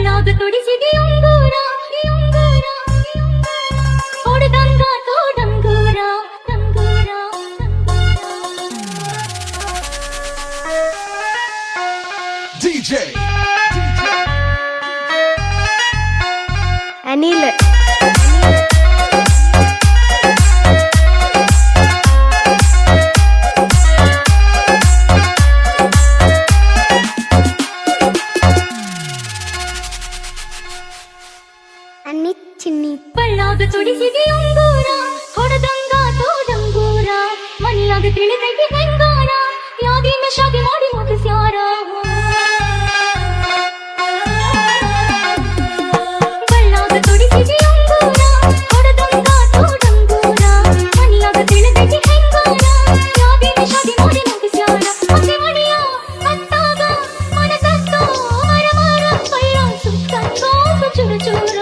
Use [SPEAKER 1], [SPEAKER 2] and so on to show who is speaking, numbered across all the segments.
[SPEAKER 1] ಬಳ್ಳಾಗ ತೊಡಿಸಿದೆ ಉಂಗೂರ ಹೊಡೆದಂಗ ತೋಡಂಗೂರ
[SPEAKER 2] DJ
[SPEAKER 3] Anil ಚಿನ್ನಿ
[SPEAKER 1] ಬಳ್ಳಾಗ ತೊಡಿಸಿದೆ ಉಂಗೂರ ಹೊಡೆದಂಗ ತೋಡಂಗೂರ ಮನಿಯಾಗ ತಿಳಿದೈತಿ ಹೆಂಗಾರ ಯಾದಿನ ಶಾದಿ ಮಾಡಿ ಮುಗಿಸ್ಯಾರ ಬಳ್ಳಾಗ ತೊಡಿಸಿದೆ ಉಂಗೂರ ಹೊಡೆದಂಗ ತೋಡಂಗೂರ ಮನಿಯಾಗ ತಿಳಿದೈತಿ ಹೆಂಗಾರ ಯಾದಿನ ಶಾದಿ ಮಾಡಿ ಮುಗಿಸ್ಯಾರ ಮತ್ತೆ ಮಣಿಯ ಹತ್ತಾಗ ಮನಸತ್ತೋ ಮರಮರ ಪೈರ ಸುತ್ತಂಗೋ ಚುರ ಚೂರ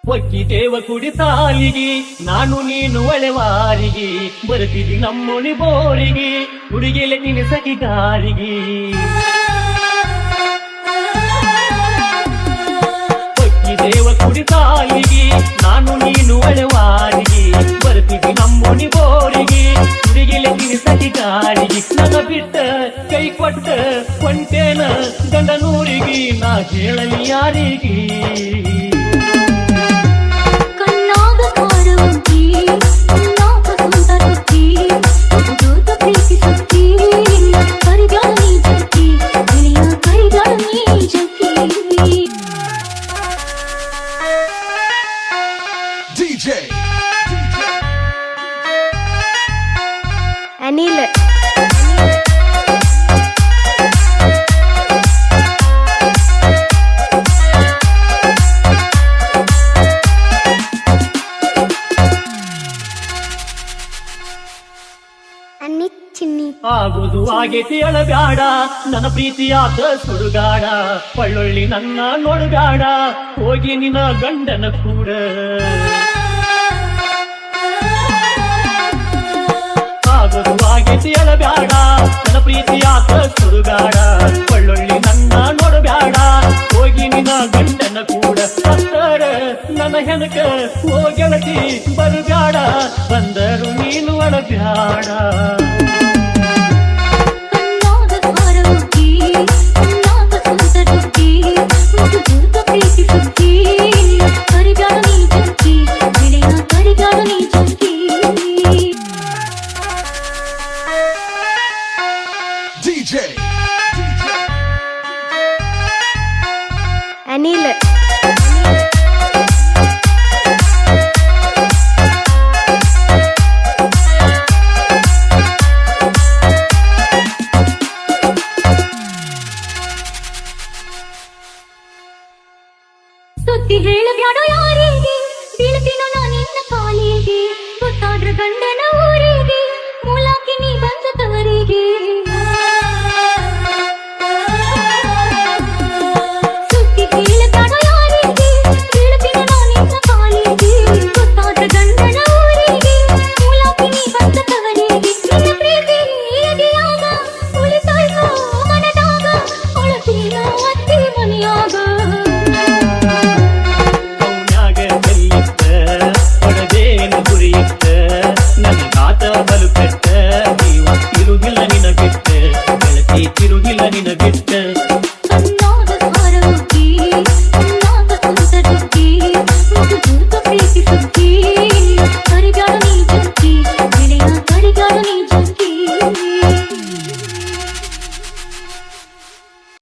[SPEAKER 4] ಒಕ್ಕಿದೇವ ಕುಡಿ ತಾಲಿಗಿ ನಾನು ನೀನು ಒಳೆವಾರಿಗೆ ಬರ್ತಿದಿ ನಮ್ಮೊಣಿ ಬೋರಿಗೆ ಹುಡುಗಿಲೆ ತಿನಿಸಗಿ ಗಾರಿಗೆ ಒಕ್ಕಿದೇವ ಕುಡಿ ತಾಲಿಗಿ ನಾನು ನೀನು ಒಳೆವಾರಿಗೆ ಬರ್ತಿದಿ ನಮ್ಮೊಣಿ ಬೋರಿಗೆ ಹುಡುಗಿಲೆ ತಿನಿಸಗಿ ಗಾರಿಗೆ ನನ್ನ ಬಿಟ್ಟ ಕೈ ಕೊಟ್ಟ ಕೊಂಟೇನ ಗಂಡನೂರಿಗೆ ನಾ ಹೇಳಲಿ ಯಾರಿಗೆ
[SPEAKER 2] DJ
[SPEAKER 3] ಅನಿಲ್ ಚಿನ್ನಿ
[SPEAKER 4] ಆಗುದು ಆಗೇತಿ ಅಳಬ್ಯಾಡ ನನ್ನ ಪ್ರೀತಿಯಾದ ಸುಡುಗಾಡ ಪಳ್ಳೊಳ್ಳಿ ನನ್ನ ನೋಡುಗಾಡ ಹೋಗಿ ನಿನ್ನ ಗಂಡನ ಕೂಡ ಆಗುದು ಆಗೇತಿ ಅಳಬ್ಯಾಡ ನನ್ನ ಪ್ರೀತಿಯಾದ ಸುಡುಗಾಡ ಪಳ್ಳೊಳ್ಳಿ ನನ್ನ ನೋಡುಬ್ಯಾಡ ಹೋಗಿ ನಿನ್ನ ಗಂಡನ ಕೂಡ ಸತ್ತರ ನನ್ನ ಹೆನಕ ಹೋಗೆಳತಿ ಬರುಬ್ಯಾಡ ಬಂದರು ನೀನು ಅಳಬ್ಯಾಡ
[SPEAKER 2] DJ
[SPEAKER 3] ಅನಿಲ್